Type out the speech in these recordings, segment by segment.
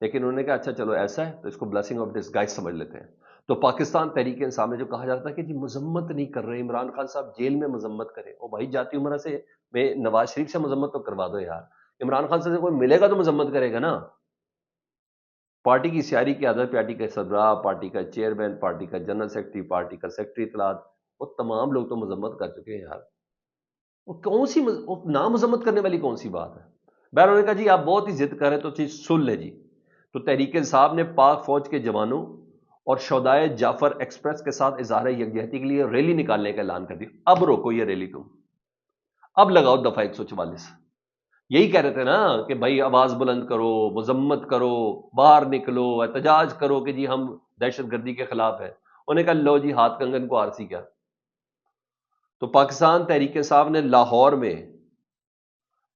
لیکن انہوں نے کہا اچھا چلو ایسا ہے تو اس کو بلیسنگ آف ڈسگائز سمجھ لیتے ہیں. تو پاکستان تحریک انصاف میں جو کہا جاتا ہے کہ جی مذمت نہیں کر رہے، عمران خان صاحب جیل میں مذمت کریں، او بھائی جاتی عمرہ سے میں نواز شریف سے مذمت تو کروا دو یار. عمران خان سے کوئی ملے گا تو مذمت کرے گا نا. پارٹی کی سیاری کی عادت، پارٹی کا سربراہ، پارٹی کا چیئرمین، پارٹی کا جنرل سیکرٹری، پارٹی کا سیکرٹری اطلاعات، وہ تمام لوگ تو مذمت کر چکے ہیں یار. وہ کون سی وہ نامذمت کرنے والی کون سی بات ہے؟ بہر انہوں نے کہا جی آپ بہت ہی ضد کر رہے تو چیز سن لیں جی. تو تحریک انصاف نے پاک فوج کے جوانوں اور شہدائے جعفر ایکسپریس کے ساتھ اظہار یکجہتی کے لیے ریلی نکالنے کا اعلان کر دیا. اب روکو یہ ریلی، تم اب لگاؤ دفعہ 144. یہی کہہ رہے تھے نا کہ بھائی آواز بلند کرو، مذمت کرو، باہر نکلو، احتجاج کرو کہ جی ہم دہشت گردی کے خلاف ہیں. انہوں نے کہا لو جی ہاتھ کنگن کو آرسی کیا. تو پاکستان تحریک انصاف نے لاہور میں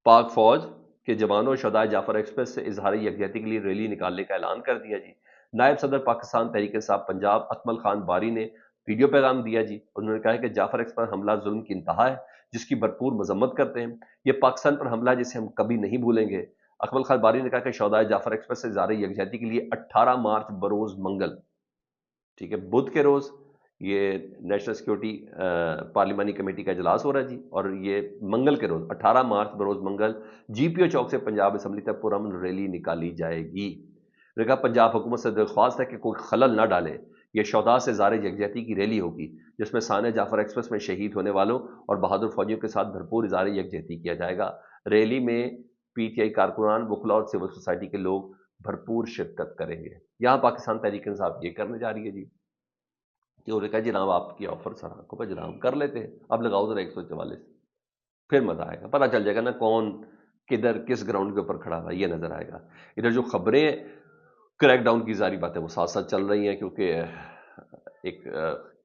پاک فوج کے جوانوں شہدائے جعفر ایکسپریس سے اظہار یکجہتی کے لیے ریلی نکالنے کا اعلان کر دیا جی. نائب صدر پاکستان تحریک انصاف پنجاب اکمل خان باری نے ویڈیو پیغام دیا جی. انہوں نے کہا کہ جعفر ایکسپریس حملہ ظلم کی انتہا ہے جس کی بھرپور مذمت کرتے ہیں. یہ پاکستان پر حملہ جسے ہم کبھی نہیں بھولیں گے. اکمل خان باری نے کہا کہ شہدائے جعفر ایکسپریس سے اظہار یکجہتی کے لیے 18 مارچ بروز منگل، ٹھیک ہے، بدھ کے روز یہ نیشنل سیکیورٹی پارلیمانی کمیٹی کا اجلاس ہو رہا ہے جی، اور یہ منگل کے روز 18 مارچ بروز منگل جی پی او چوک سے پنجاب اسمبلی تک پرامن ریلی نکالی جائے گی. نے کہا پنجاب حکومت سے درخواست ہے کہ کوئی خلل نہ ڈالے. یہ شہداء سے اظہار یکجہتی کی ریلی ہوگی جس میں سانحہ جعفر ایکسپریس میں شہید ہونے والوں اور بہادر فوجیوں کے ساتھ بھرپور اظہار یکجہتی کیا جائے گا. ریلی میں پی ٹی آئی کارکنان، وکلاء اور سول سوسائٹی کے لوگ بھرپور شرکت کریں گے. یہاں پاکستان تحریک انصاف یہ کرنے جا رہی ہے جی کہ انہوں نے کہا جناب آپ کی آفر سر آنکھوں پہ جناب کر لیتے ہیں، اب لگاؤ ذرا 144. پھر مزہ آئے گا، پتہ چل جائے گا نا کون کدھر کس گراؤنڈ کے اوپر کھڑا ہوا، یہ نظر آئے گا. ادھر جو خبریں کریک ڈاؤن کی ظاہری باتیں وہ ساتھ ساتھ چل رہی ہیں، کیونکہ ایک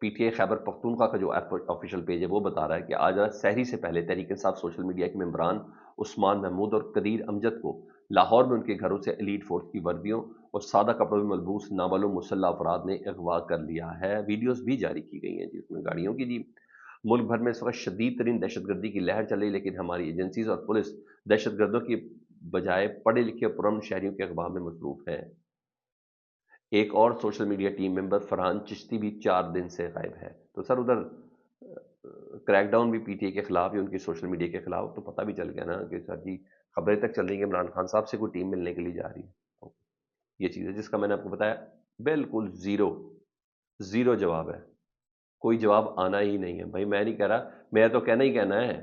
P T I Khyber Pakhtunkhwa کا جو آفیشیل پیج ہے وہ بتا رہا ہے کہ آج رات سحری سے پہلے تحریک انصاف سوشل میڈیا کے ممبران عثمان محمود اور قدیر امجد کو لاہور میں ان کے گھروں سے ایلیٹ فورس کی وردیوں اور سادہ کپڑوں میں ملبوس نامعلوم مسلح افراد نے اغوا کر لیا ہے. ویڈیوز بھی جاری کی گئی ہیں جی اس میں گاڑیوں کی جی. ملک بھر میں اس وقت شدید ترین دہشت گردی کی لہر چل رہی، لیکن ہماری ایجنسیز اور پولیس دہشت گردوں کی بجائے پڑھے لکھے پرامن شہریوں کے اغوا میں مصروف ہے. ایک اور social media team member Farhan Chishti بھی 4 دن سے غائب ہے. تو سر ادھر کریک ڈاؤن بھی پی ٹی اے کے خلاف یا ان کی سوشل میڈیا کے خلاف، تو پتہ بھی چل گیا نا کہ سر جی خبریں تک چل رہی ہیں کہ عمران خان صاحب سے کوئی ٹیم ملنے کے لیے جا رہی ہے. یہ چیز ہے جس کا میں نے آپ کو بتایا بالکل زیرو جواب ہے. کوئی جواب آنا ہی نہیں ہے. بھائی میں نہیں کہہ رہا، میں تو کہنا ہی کہنا ہے،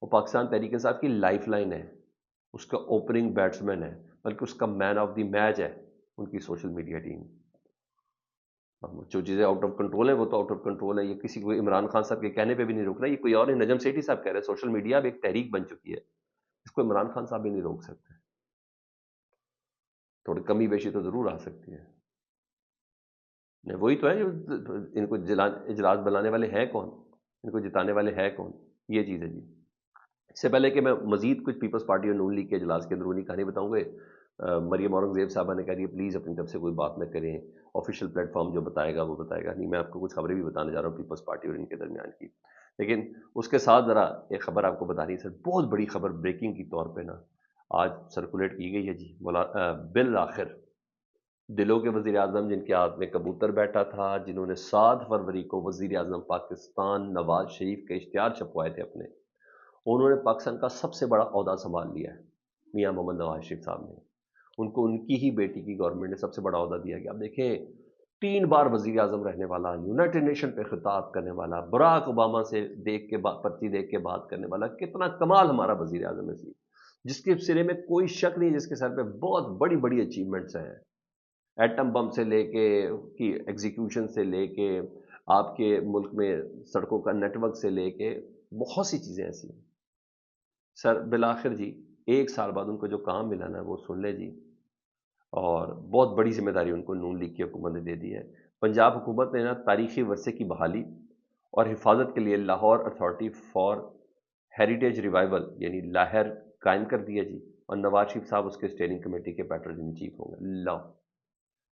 وہ پاکستان تحریک انصاف کی لائف لائن ہے، اس کا اوپننگ بیٹسمین ہے، بلکہ اس کا مین آف دی میچ ہے ان کی سوشل میڈیا ٹیم. جو چیزیں آؤٹ آف کنٹرول ہیں وہ تو آؤٹ آف کنٹرول ہے. یہ کسی کو عمران خان صاحب کے کہنے پہ بھی نہیں روک رہا. یہ کوئی اور نہیں، نجم سیٹھی صاحب کہہ رہے ہیں سوشل میڈیا اب ایک تحریک بن چکی ہے، اس کو عمران خان صاحب بھی نہیں روک سکتے. تھوڑی کمی بیشی تو ضرور آ سکتی ہے. وہی تو ہے جو ان کو اجلاس بلانے والے ہیں کون، ان کو جتانے والے ہیں کون، یہ چیز ہے جی. اس سے پہلے کہ میں مزید کچھ پیپلز پارٹی اور نون لیگ کے اجلاس کی اندرونی کہانی بتاؤں گے، مریم اورنگزیب صاحبہ نے کہہ دیا پلیز اپنی طرف سے کوئی بات نہ کریں، آفیشیل پلیٹ فارم جو بتائے گا وہ بتائے گا. نہیں، میں آپ کو کچھ خبریں بھی بتانے جا رہا ہوں پیپلز پارٹی اور ان کے درمیان کی. لیکن اس کے ساتھ ذرا ایک خبر آپ کو بتانی ہے سر، بہت بڑی خبر بریکنگ کی طور پہ نا آج سرکولیٹ کی گئی ہے جی. بالآخر دلوں کے وزیر اعظم جن کے ہاتھ میں کبوتر بیٹھا تھا، جنہوں نے 7 فروری کو وزیر اعظم پاکستان نواز شریف کے اشتہار چھپوائے تھے اپنے، انہوں نے پاکستان کا سب سے بڑا عہدہ سنبھال لیا ہے. میاں محمد نواز شریف صاحب نے ان کو ان کی ہی بیٹی کی گورنمنٹ نے سب سے بڑا عہدہ دیا. کہ آپ دیکھیں 3 بار وزیر اعظم رہنے والا، یونائٹڈ نیشن پہ خطاب کرنے والا، براک اوباما سے دیکھ کے پرچی دیکھ کے بات کرنے والا، کتنا کمال ہمارا وزیر اعظم ہے جس کے سرے میں کوئی شک نہیں، جس کے سر پہ بہت بڑی بڑی اچیومنٹس ہیں، ایٹم بم سے لے کے کی ایگزیکیوشن سے لے کے آپ کے ملک میں سڑکوں کا نیٹ ورک سے لے کے بہت سی چیزیں ایسی ہیں. سر بالآخر جی 1 سال بعد ان کو جو کام ملا نا وہ سن لے جی، اور بہت بڑی ذمہ داری ان کو نون لیگ کی حکومت نے دے دی ہے. پنجاب حکومت نے نا تاریخی ورثے کی بحالی اور حفاظت کے لیے Lahore authority for heritage revival یعنی لاہر قائم کر دیا جی، اور نواز شریف صاحب اس کے اسٹیئرنگ کمیٹی کے پیٹرن ان چیف ہوں گے.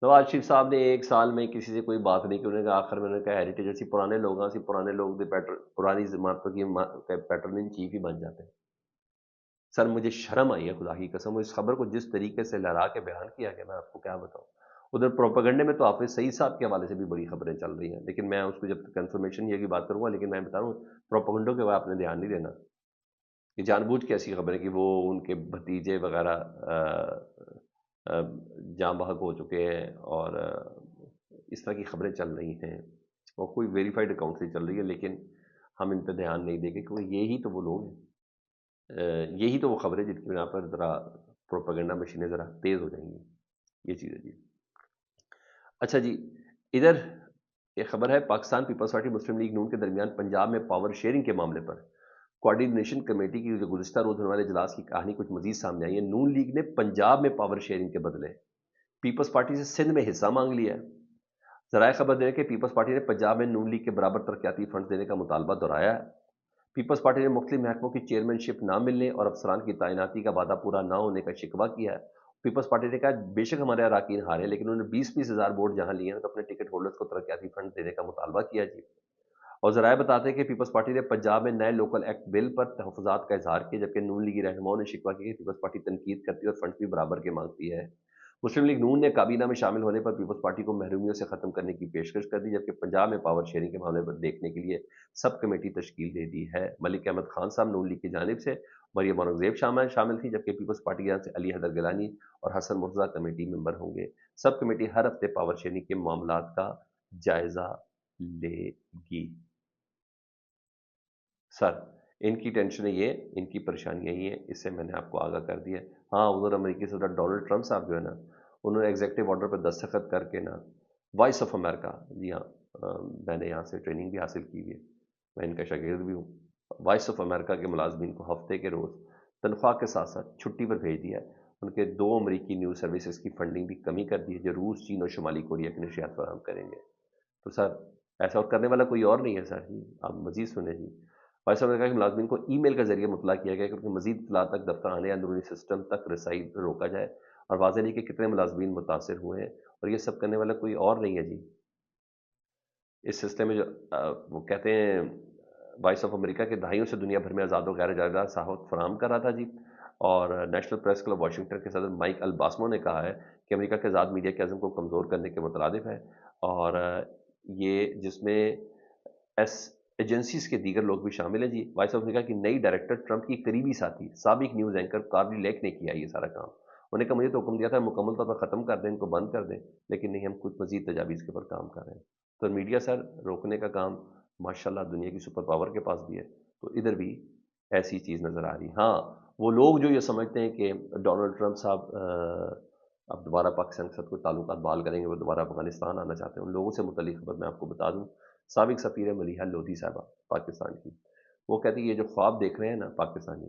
نواز شریف صاحب نے 1 سال میں کسی سے کوئی بات نہیں کی. انہوں نے کہا آخر میں نے کہا ہیریٹیج ایسی پرانے لوگ ہیں، پرانے لوگ پرانی عمارتوں کی پیٹرن ان چیف ہی بن جاتے ہیں. سر مجھے شرم آئی ہے خدا کی قسم، اس خبر کو جس طریقے سے لہرا کے بیان کیا کہ میں آپ کو کیا بتاؤں۔ ادھر پروپیگنڈے میں تو حافظ سعید صاحب کے حوالے سے بھی بڑی خبریں چل رہی ہیں، لیکن میں اس کو جب کنفرمیشن یہ کی بات کروں گا، لیکن میں بتا رہا ہوں پروپیگنڈوں کے بعد آپ نے دھیان نہیں دینا کہ جان بوجھ کے ایسی خبریں کہ وہ ان کے بھتیجے وغیرہ جاں بحق ہو چکے ہیں، اور اس طرح کی خبریں چل رہی ہیں، اور کوئی ویریفائڈ اکاؤنٹ سے چل رہی ہے، لیکن ہم ان پہ دھیان نہیں دیں گے کیونکہ یہی تو وہ لوگ ہیں، یہی تو وہ خبریں جن کی بنا پر ذرا پروپیگنڈا مشینیں ذرا تیز ہو جائیں گی، یہ چیز ہے جی۔ اچھا جی، ادھر ایک خبر ہے پاکستان پیپلز پارٹی مسلم لیگ نون کے درمیان پنجاب میں پاور شیئرنگ کے معاملے پر کوارڈینیشن کمیٹی کی جو گزشتہ روز ہونے والے اجلاس کی کہانی کچھ مزید سامنے آئی ہے۔ نون لیگ نے پنجاب میں پاور شیئرنگ کے بدلے پیپلز پارٹی سے سندھ میں حصہ مانگ لیا ہے۔ ذرائع خبر دے کہ پیپلز پارٹی نے پنجاب میں نون لیگ کے برابر ترقیاتی فنڈ دینے کا مطالبہ دہرایا ہے۔ پیپلز پارٹی نے مختلف محکموں کی چیئرمین شپ نہ ملنے اور افسران کی تعیناتی کا وعدہ پورا نہ ہونے کا شکوہ کیا ہے۔ پیپلز پارٹی نے کہا بے شک ہمارے اراکین ہارے، لیکن انہوں نے 20-20 ہزار ووٹ جہاں لیے ہیں تو اپنے ٹکٹ ہولڈرز کو ترقیاتی فنڈ دینے کا مطالبہ کیا جی۔ اور ذرائع بتاتے ہیں کہ پیپلز پارٹی نے پنجاب میں نئے لوکل ایکٹ بل پر تحفظات کا اظہار کیا، جبکہ نون لیگی رہنماؤں نے شکوہ کیا کہ پیپلز پارٹی تنقید کرتی ہے اور فنڈ بھی برابر کے مانگتی ہے۔ مسلم لیگ نون نے کابینہ میں شامل ہونے پر پیپلز پارٹی کو محرومیوں سے ختم کرنے کی پیشکش کر دی، جبکہ پنجاب میں پاور شیئرنگ کے معاملے پر دیکھنے کے لیے سب کمیٹی تشکیل دے دی ہے۔ ملک احمد خان صاحب نون لیگ کی جانب سے، مریم اورنگزیب شامل تھی، جبکہ پیپلز پارٹی کی جانب سے علی حیدر گیلانی اور حسن مرتضیٰ کمیٹی ممبر ہوں گے۔ سب کمیٹی ہر ہفتے پاور شیئرنگ کے معاملات کا جائزہ لے گی۔ سر ان کی ٹینشنیں یہ، ان کی پریشانیاں یہ ہیں، اس سے میں نے آپ کو آگاہ کر دیا ہے۔ ہاں ادھر امریکی صدر ڈونلڈ ٹرمپ صاحب جو ہے نا، انہوں نے ایگزیکٹو آرڈر پہ دستخط کر کے نا وائس آف امریکہ، جی ہاں، میں نے یہاں سے ٹریننگ بھی حاصل کی ہوئی ہے، میں ان کا شاگرد بھی ہوں، وائس آف امریکہ کے ملازمین کو ہفتے کے روز تنخواہ کے ساتھ ساتھ چھٹی پر بھیج دیا ہے۔ ان کے 2 امریکی نیوز سروسز کی فنڈنگ بھی کمی کر دی ہے، جو روس، چین اور شمالی کوریا کی نشریات فراہم کریں گے۔ تو سر ایسا اور کرنے والا کوئی اور نہیں ہے سر جی، آپ مزید سنیں جی۔ وائس آف امریکہ کے ملازمین کو ای میل کے ذریعے مطلع کیا گیا کہ ان کی مزید اطلاع تک دفتر آنے یا اندرونی سسٹم تک رسائی روکا جائے، اور واضح نہیں کہ کتنے ملازمین متاثر ہوئے ہیں، اور یہ سب کرنے والا کوئی اور نہیں ہے جی۔ اس سلسلے میں جو وہ کہتے ہیں وائس آف امریکہ کے دہائیوں سے دنیا بھر میں آزاد و غیر جائیداد صحافت فراہم کر رہا تھا جی، اور نیشنل پریس کلب واشنگٹن کے صدر مائک الباسمو نے کہا ہے کہ امریکہ کے آزاد میڈیا کے عزم کو کمزور کرنے کے مترادف ہے، اور یہ جس میں ایس ایجنسیز کے دیگر لوگ بھی شامل ہیں جی۔ وائس آف امریکہ کی نئی ڈائریکٹر ٹرمپ کی قریبی ساتھی سابق نیوز اینکر کارلی لیک نے کیا یہ سارا کام۔ انہوں نے کہا مجھے تو حکم دیا تھا مکمل طور پر ختم کر دیں، ان کو بند کر دیں، لیکن نہیں، ہم کچھ مزید تجاویز کے اوپر کام کر رہے ہیں۔ تو میڈیا سر روکنے کا کام ماشاءاللہ دنیا کی سپر پاور کے پاس بھی ہے، تو ادھر بھی ایسی چیز نظر آ رہی۔ ہاں وہ لوگ جو یہ سمجھتے ہیں کہ ڈونلڈ ٹرمپ صاحب اب دوبارہ پاکستان کے ساتھ کوئی تعلقات بحال کریں گے، وہ دوبارہ افغانستان آنا چاہتے ہیں، ان لوگوں سے متعلق خبر میں آپ کو بتا دوں، سابق سفیر ملیحہ لودھی صاحبہ پاکستان کی، وہ کہتی ہے یہ جو خواب دیکھ رہے ہیں نا پاکستانی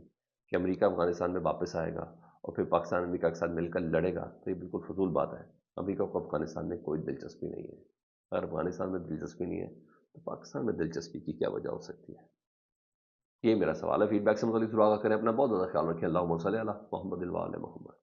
کہ امریکہ افغانستان میں واپس آئے گا اور پھر پاکستان امریکہ کے ساتھ مل کر لڑے گا، تو یہ بالکل فضول بات ہے۔ امریکہ کو افغانستان میں کوئی دلچسپی نہیں ہے، اگر افغانستان میں دلچسپی نہیں ہے تو پاکستان میں دلچسپی کی کیا وجہ ہو سکتی ہے؟ یہ میرا سوال ہے۔ فیڈ بیک سے متعلق ضرور آگاہ کریں، اپنا بہت زیادہ خیال رکھیں۔ اللہم صلی علی محمد و آل محمد۔